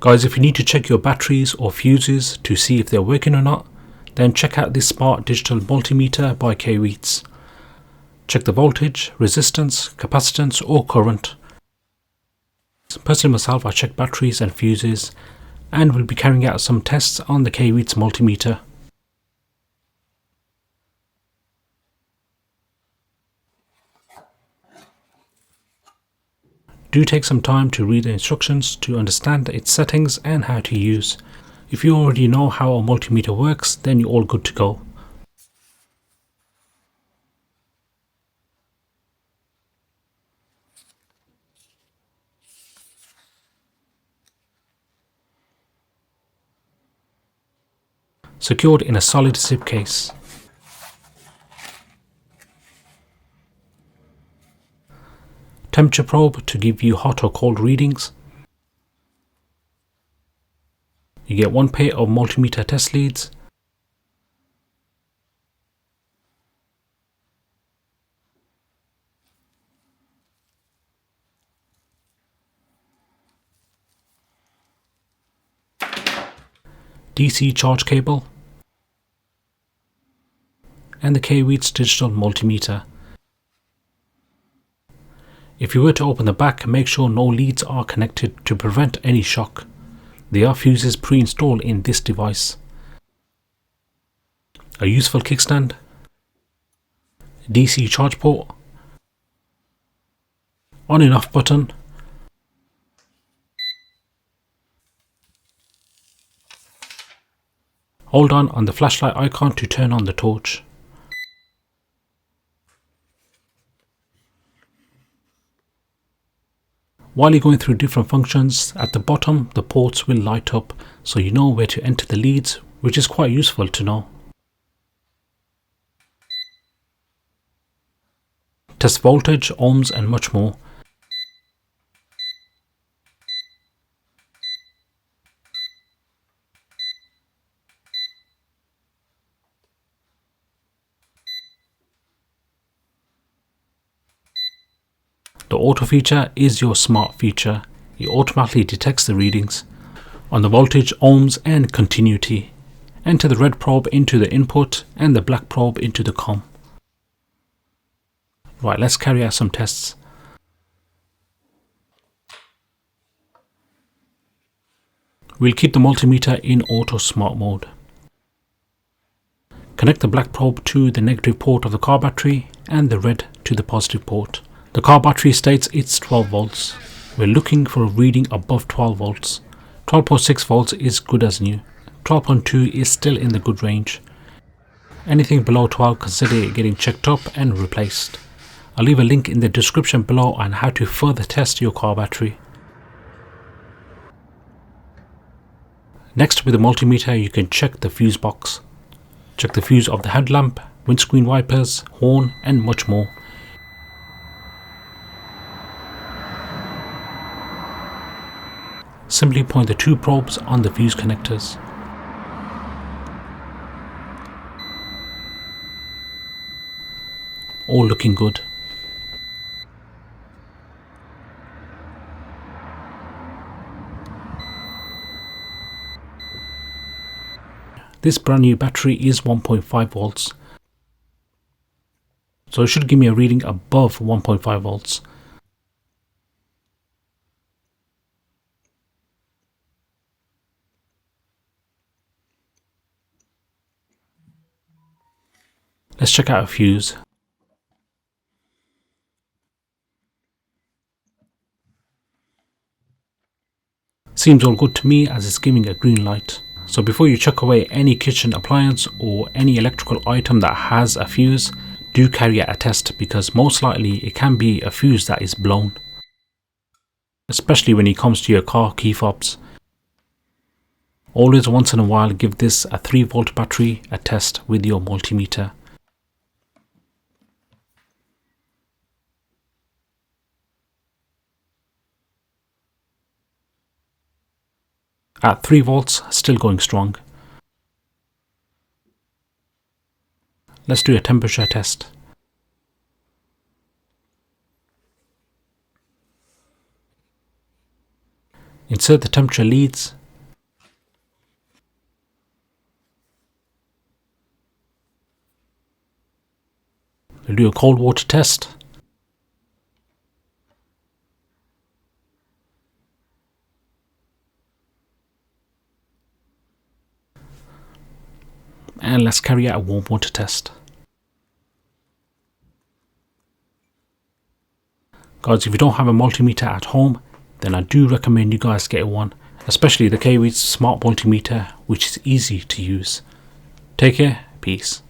Guys, if you need to check your batteries or fuses to see if they're working or not, then check out this smart digital multimeter by Kaiweets. Check the voltage, resistance, capacitance or current. Personally myself, I check batteries and fuses and will be carrying out some tests on the Kaiweets multimeter. Do take some time to read the instructions to understand its settings and how to use. If you already know how a multimeter works, then you're all good to go. Secured in a solid zip case. Temperature probe to give you hot or cold readings. You get one pair of multimeter test leads. DC charge cable. And the Kaiweets digital multimeter. If you were to open the back, make sure no leads are connected to prevent any shock. There are fuses pre-installed in this device. A useful kickstand, DC charge port, on and off button, hold on the flashlight icon to turn on the torch. While you're going through different functions, at the bottom the ports will light up so you know where to enter the leads, which is quite useful to know. Test voltage, ohms and much more. The auto feature is your smart feature. It automatically detects the readings on the voltage, ohms and continuity. Enter the red probe into the input and the black probe into the COM. Right, let's carry out some tests. We'll keep the multimeter in auto smart mode. Connect the black probe to the negative port of the car battery and the red to the positive port. The car battery states it's 12 volts. We're looking for a reading above 12 volts. 12.6 volts is good as new. 12.2 is still in the good range. Anything below 12, consider it getting checked up and replaced. I'll leave a link in the description below on how to further test your car battery. Next, with the multimeter you can check the fuse box. Check the fuse of the headlamp, windscreen wipers, horn and much more. Simply point the two probes on the fuse connectors. All looking good. This brand new battery is 1.5 volts. So it should give me a reading above 1.5 volts. Let's check out a fuse. Seems all good to me as it's giving a green light. So before you chuck away any kitchen appliance or any electrical item that has a fuse, do carry out a test because most likely it can be a fuse that is blown. Especially when it comes to your car key fobs. Always once in a while give this a 3 volt battery a test with your multimeter. At 3 volts, still going strong. Let's do a temperature test. Insert the temperature leads. We'll do a cold water test. And let's carry out a warm water test. Guys, if you don't have a multimeter at home, then I do recommend you guys get one, especially the Kaiweets smart multimeter, which is easy to use. Take care, peace.